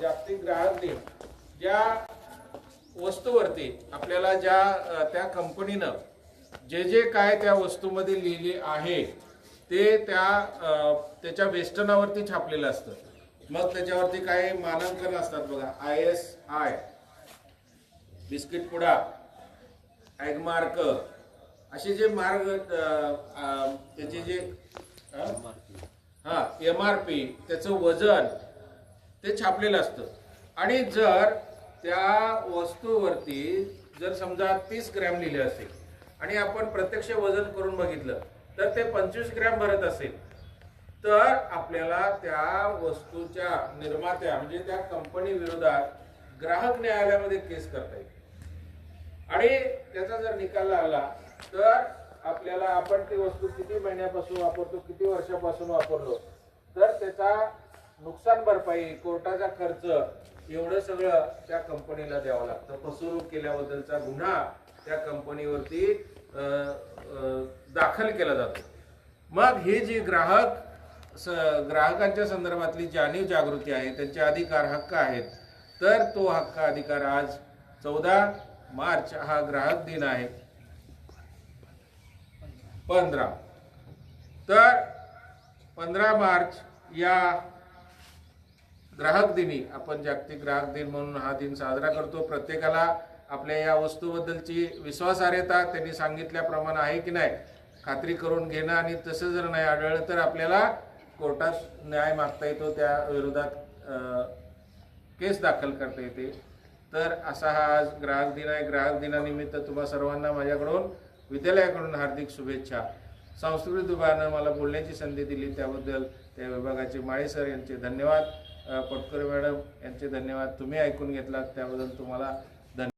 जागतिक ग्राहक दिन ज्या वस्तूवरती आपल्याला ज्या त्या कंपनीनं जे जे काय त्या वस्तूमध्ये लिहिले आहे ते त्याच्या वेस्टर्नावरती छापलेलं असतं। मग त्याच्यावरती काही मानांकन असतात बघा, ISI, बिस्किट पुडा, ॲगमार्क, असे जे मार्ग त्याचे जे MRP, त्याचं वजन ते छापलेलं असतं। आणि जर त्या वस्तूवरती जर समजा 30 ग्रॅम लिहिले असेल आणि आपण प्रत्यक्ष वजन करून बघितलं तर ते 25 ग्रॅम भरत असेल, तर आपल्याला त्या वस्तूच्या निर्मात्या म्हणजे त्या कंपनी विरोधात ग्राहक न्यायालयामध्ये केस करता येईल। आणि त्याचा जर निकाल लागला तर आपल्याला आपण ती वस्तू किती महिन्यापासून वापरतो, किती वर्षापासून वापरलो, तर त्याचा नुकसान भरपाई, कोर्टाचा खर्च, एवढं सगळं त्या कंपनीला द्यावं लागतं। फसवणूक केल्याबद्दलचा गुन्हा त्या कंपनीवरती दाखल केला जातो। मग हे जी ग्राहकांच्या संदर्भातली जाणीव जागृती आहे, त्यांचे अधिकार हक्क आहेत, तर तो हक्क अधिकार आज 14 मार्च हा ग्राहक दिन आहे। 15 मार्च या ग्राहक दिनी आपण जागतिक ग्राहक दिन म्हणून हा दिन साजरा करतो। प्रत्येकाला आपल्या या वस्तूबद्दलची विश्वासार्हता त्यांनी सांगितल्याप्रमाणे आहे की नाही खात्री करून घेणं, आणि तसं जर नाही आढळलं तर आपल्याला कोर्टात न्याय मागता येतो, त्या विरोधात केस दाखल करता येते। तर असा हा आज ग्राहक दिन आहे। ग्राहक दिनानिमित्त तुम्हा सर्वांना माझ्याकडून विद्यालयाकडून हार्दिक शुभेच्छा। सांस्कृतिक विभागानं मला बोलण्याची संधी दिली त्याबद्दल त्या विभागाचे माळे सर यांचे धन्यवाद, पटकर मॅडम यांचे धन्यवाद, तुम्ही ऐकून घेतलात त्याबद्दल तुम्हाला